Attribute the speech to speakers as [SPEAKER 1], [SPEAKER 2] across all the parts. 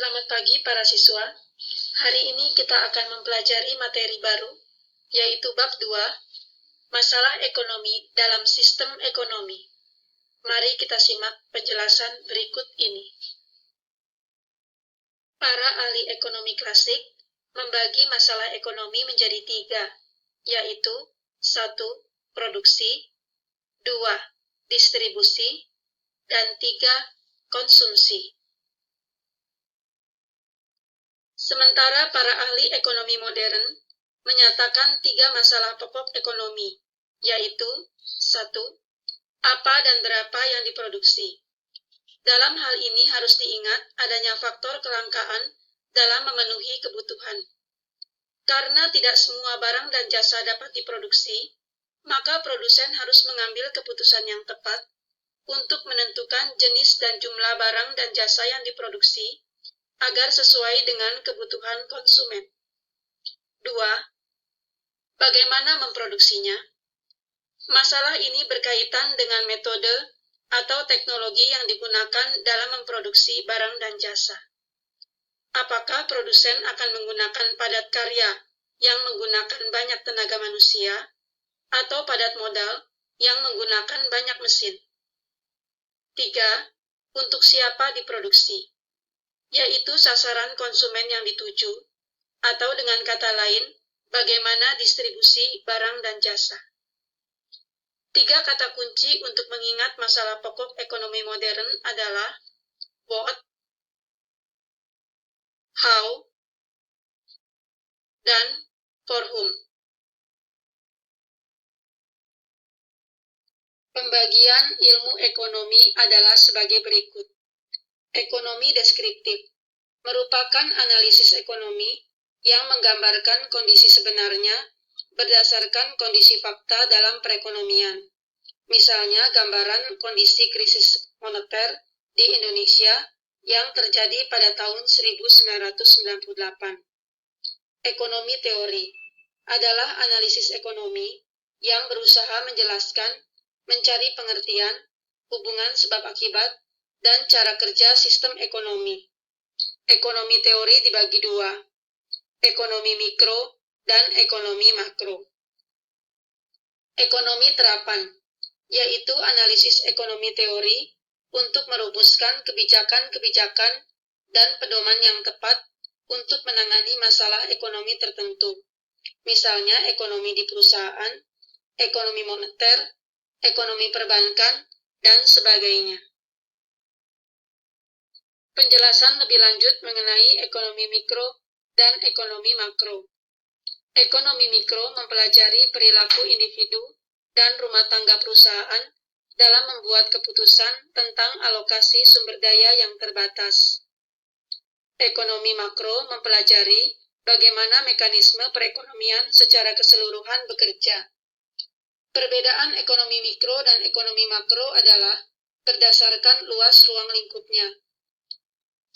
[SPEAKER 1] Selamat pagi para siswa. Hari ini kita akan mempelajari materi baru, yaitu bab 2, masalah ekonomi dalam sistem ekonomi. Mari kita simak penjelasan berikut ini. Para ahli ekonomi klasik membagi masalah ekonomi menjadi 3, yaitu 1. Produksi, 2. Distribusi, dan 3. Konsumsi. Sementara para ahli ekonomi modern menyatakan 3 masalah pokok ekonomi, yaitu 1. Apa dan berapa yang diproduksi. Dalam hal ini harus diingat adanya faktor kelangkaan dalam memenuhi kebutuhan. Karena tidak semua barang dan jasa dapat diproduksi, maka produsen harus mengambil keputusan yang tepat untuk menentukan jenis dan jumlah barang dan jasa yang diproduksi agar sesuai dengan kebutuhan konsumen. 2. Bagaimana memproduksinya? Masalah ini berkaitan dengan metode atau teknologi yang digunakan dalam memproduksi barang dan jasa. Apakah produsen akan menggunakan padat karya yang menggunakan banyak tenaga manusia atau padat modal yang menggunakan banyak mesin? 3. Untuk siapa diproduksi? Yaitu sasaran konsumen yang dituju, atau dengan kata lain, bagaimana distribusi barang dan jasa. 3 kata kunci untuk mengingat masalah pokok ekonomi modern adalah what, how, dan for whom. Pembagian ilmu ekonomi adalah sebagai berikut. Ekonomi deskriptif merupakan analisis ekonomi yang menggambarkan kondisi sebenarnya berdasarkan kondisi fakta dalam perekonomian. Misalnya gambaran kondisi krisis moneter di Indonesia yang terjadi pada tahun 1998. Ekonomi teori adalah analisis ekonomi yang berusaha menjelaskan, mencari pengertian, hubungan sebab akibat, dan cara kerja sistem ekonomi. Ekonomi teori dibagi 2, ekonomi mikro dan ekonomi makro. Ekonomi terapan, yaitu analisis ekonomi teori untuk merumuskan kebijakan-kebijakan dan pedoman yang tepat untuk menangani masalah ekonomi tertentu. Misalnya ekonomi di perusahaan, ekonomi moneter, ekonomi perbankan, dan sebagainya. Penjelasan lebih lanjut mengenai ekonomi mikro dan ekonomi makro. Ekonomi mikro mempelajari perilaku individu dan rumah tangga perusahaan dalam membuat keputusan tentang alokasi sumber daya yang terbatas. Ekonomi makro mempelajari bagaimana mekanisme perekonomian secara keseluruhan bekerja. Perbedaan ekonomi mikro dan ekonomi makro adalah berdasarkan luas ruang lingkupnya.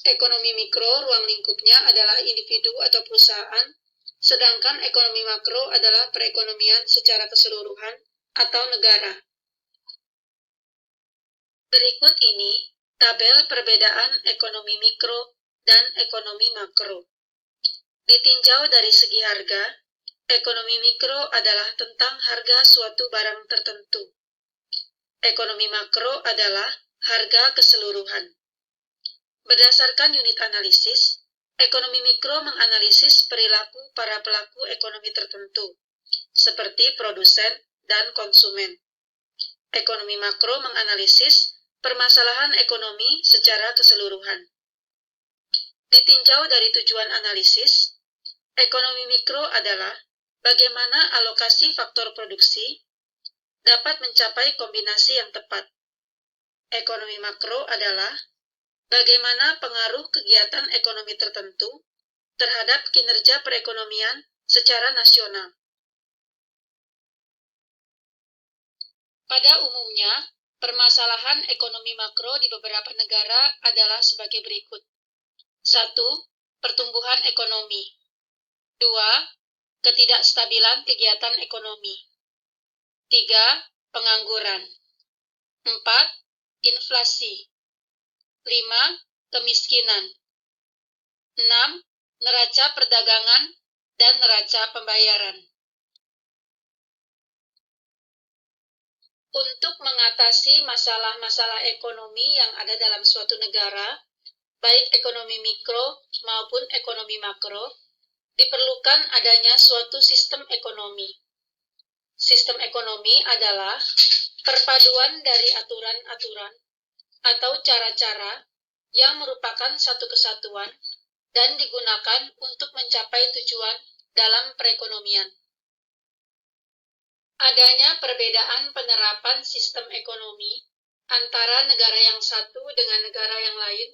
[SPEAKER 1] Ekonomi mikro ruang lingkupnya adalah individu atau perusahaan, sedangkan ekonomi makro adalah perekonomian secara keseluruhan atau negara. Berikut ini tabel perbedaan ekonomi mikro dan ekonomi makro. Ditinjau dari segi harga, ekonomi mikro adalah tentang harga suatu barang tertentu. Ekonomi makro adalah harga keseluruhan. Berdasarkan unit analisis, ekonomi mikro menganalisis perilaku para pelaku ekonomi tertentu, seperti produsen dan konsumen. Ekonomi makro menganalisis permasalahan ekonomi secara keseluruhan. Ditinjau dari tujuan analisis, ekonomi mikro adalah bagaimana alokasi faktor produksi dapat mencapai kombinasi yang tepat. Ekonomi makro adalah bagaimana pengaruh kegiatan ekonomi tertentu terhadap kinerja perekonomian secara nasional. Pada umumnya, permasalahan ekonomi makro di beberapa negara adalah sebagai berikut. 1. Pertumbuhan ekonomi. 2. Ketidakstabilan kegiatan ekonomi. 3. Pengangguran. 4. Inflasi. 5. Kemiskinan. 6. Neraca perdagangan dan neraca pembayaran. Untuk mengatasi masalah-masalah ekonomi yang ada dalam suatu negara, baik ekonomi mikro maupun ekonomi makro, diperlukan adanya suatu sistem ekonomi. Sistem ekonomi adalah perpaduan dari aturan-aturan atau cara-cara yang merupakan satu kesatuan dan digunakan untuk mencapai tujuan dalam perekonomian. Adanya perbedaan penerapan sistem ekonomi antara negara yang satu dengan negara yang lain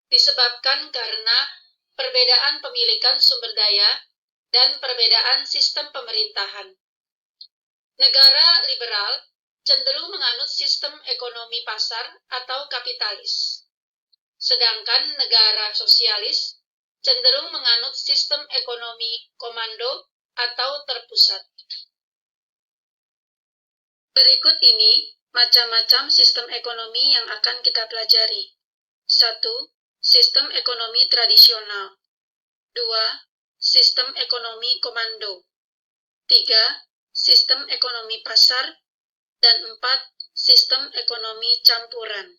[SPEAKER 1] disebabkan karena perbedaan pemilikan sumber daya dan perbedaan sistem pemerintahan. Negara liberal cenderung menganut sistem ekonomi pasar atau kapitalis, sedangkan negara sosialis cenderung menganut sistem ekonomi komando atau terpusat. Berikut ini macam-macam sistem ekonomi yang akan kita pelajari. 1. Sistem ekonomi tradisional. 2. Sistem ekonomi komando. 3. Sistem ekonomi pasar. Dan 4. Sistem ekonomi campuran.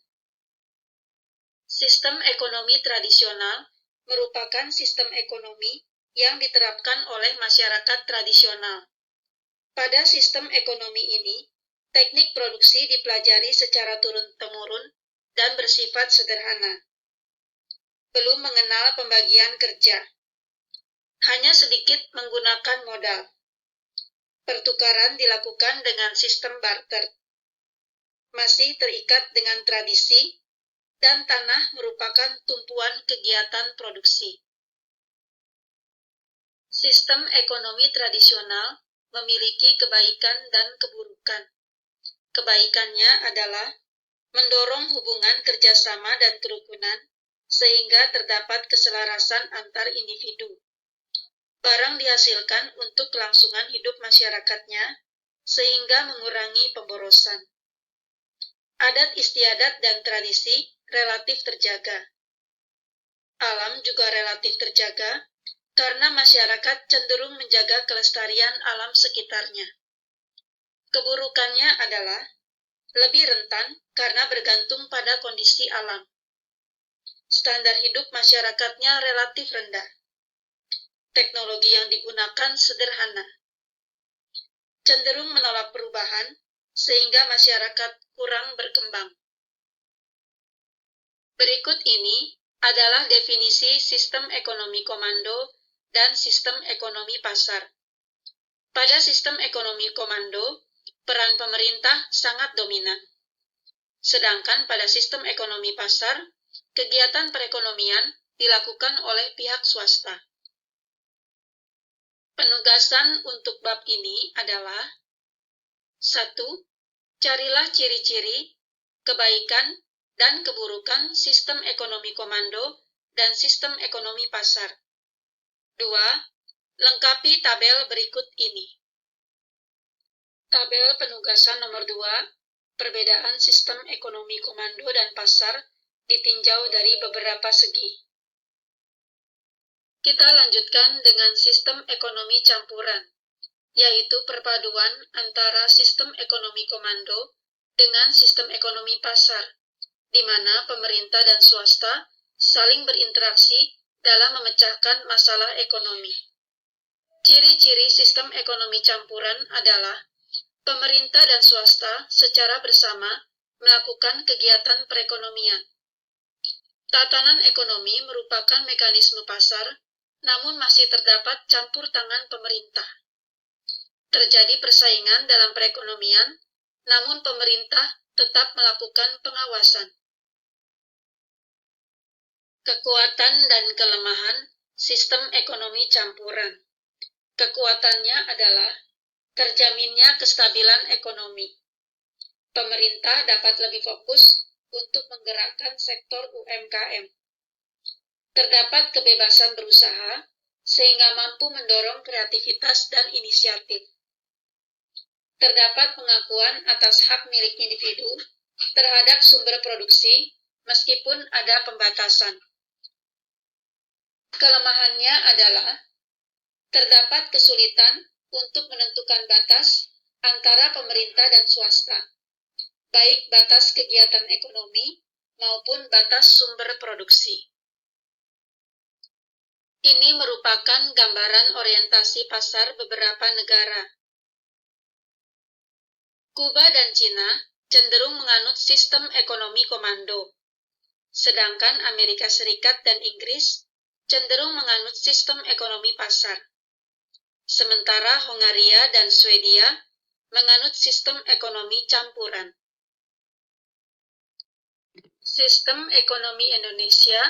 [SPEAKER 1] Sistem ekonomi tradisional merupakan sistem ekonomi yang diterapkan oleh masyarakat tradisional. Pada sistem ekonomi ini, teknik produksi dipelajari secara turun-temurun dan bersifat sederhana. Belum mengenal pembagian kerja. Hanya sedikit menggunakan modal. Pertukaran dilakukan dengan sistem barter. Masih terikat dengan tradisi, dan tanah merupakan tumpuan kegiatan produksi. Sistem ekonomi tradisional memiliki kebaikan dan keburukan. Kebaikannya adalah mendorong hubungan kerjasama dan kerukunan sehingga terdapat keselarasan antar individu. Barang dihasilkan untuk kelangsungan hidup masyarakatnya sehingga mengurangi pemborosan. Adat istiadat dan tradisi relatif terjaga. Alam juga relatif terjaga karena masyarakat cenderung menjaga kelestarian alam sekitarnya. Keburukannya adalah lebih rentan karena bergantung pada kondisi alam. Standar hidup masyarakatnya relatif rendah. Teknologi yang digunakan sederhana. Cenderung menolak perubahan, sehingga masyarakat kurang berkembang. Berikut ini adalah definisi sistem ekonomi komando dan sistem ekonomi pasar. Pada sistem ekonomi komando, peran pemerintah sangat dominan. Sedangkan pada sistem ekonomi pasar, kegiatan perekonomian dilakukan oleh pihak swasta. Penugasan untuk bab ini adalah 1. Carilah ciri-ciri, kebaikan, dan keburukan sistem ekonomi komando dan sistem ekonomi pasar. 2. Lengkapi tabel berikut ini. Tabel penugasan nomor 2, perbedaan sistem ekonomi komando dan pasar ditinjau dari beberapa segi. Kita lanjutkan dengan sistem ekonomi campuran, yaitu perpaduan antara sistem ekonomi komando dengan sistem ekonomi pasar, di mana pemerintah dan swasta saling berinteraksi dalam memecahkan masalah ekonomi. Ciri-ciri sistem ekonomi campuran adalah pemerintah dan swasta secara bersama melakukan kegiatan perekonomian. Tatanan ekonomi merupakan mekanisme pasar, namun masih terdapat campur tangan pemerintah. Terjadi persaingan dalam perekonomian, namun pemerintah tetap melakukan pengawasan. Kekuatan dan kelemahan sistem ekonomi campuran. Kekuatannya adalah terjaminnya kestabilan ekonomi. Pemerintah dapat lebih fokus untuk menggerakkan sektor UMKM. Terdapat kebebasan berusaha, sehingga mampu mendorong kreativitas dan inisiatif. Terdapat pengakuan atas hak milik individu terhadap sumber produksi, meskipun ada pembatasan. Kelemahannya adalah terdapat kesulitan untuk menentukan batas antara pemerintah dan swasta, baik batas kegiatan ekonomi maupun batas sumber produksi. Ini merupakan gambaran orientasi pasar beberapa negara. Kuba dan Cina cenderung menganut sistem ekonomi komando, sedangkan Amerika Serikat dan Inggris cenderung menganut sistem ekonomi pasar. Sementara Hongaria dan Swedia menganut sistem ekonomi campuran. Sistem ekonomi Indonesia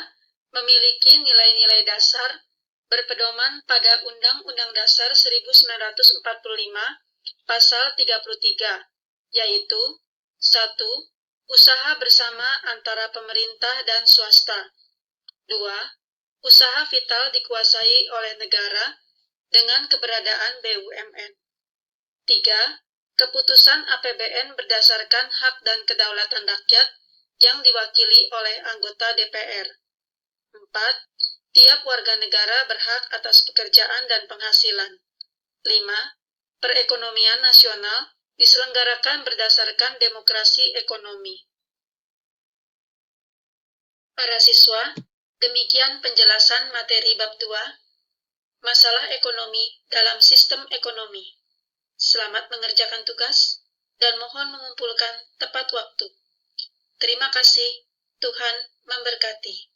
[SPEAKER 1] memiliki nilai-nilai dasar berpedoman pada Undang-Undang Dasar 1945 Pasal 33, yaitu 1. Usaha bersama antara pemerintah dan swasta. 2. Usaha vital dikuasai oleh negara dengan keberadaan BUMN. 3. Keputusan APBN berdasarkan hak dan kedaulatan rakyat yang diwakili oleh anggota DPR. 4. Tiap warga negara berhak atas pekerjaan dan penghasilan. 5. Perekonomian nasional diselenggarakan berdasarkan demokrasi ekonomi. Para siswa, demikian penjelasan materi bab 2, masalah ekonomi dalam sistem ekonomi. Selamat mengerjakan tugas dan mohon mengumpulkan tepat waktu. Terima kasih. Tuhan memberkati.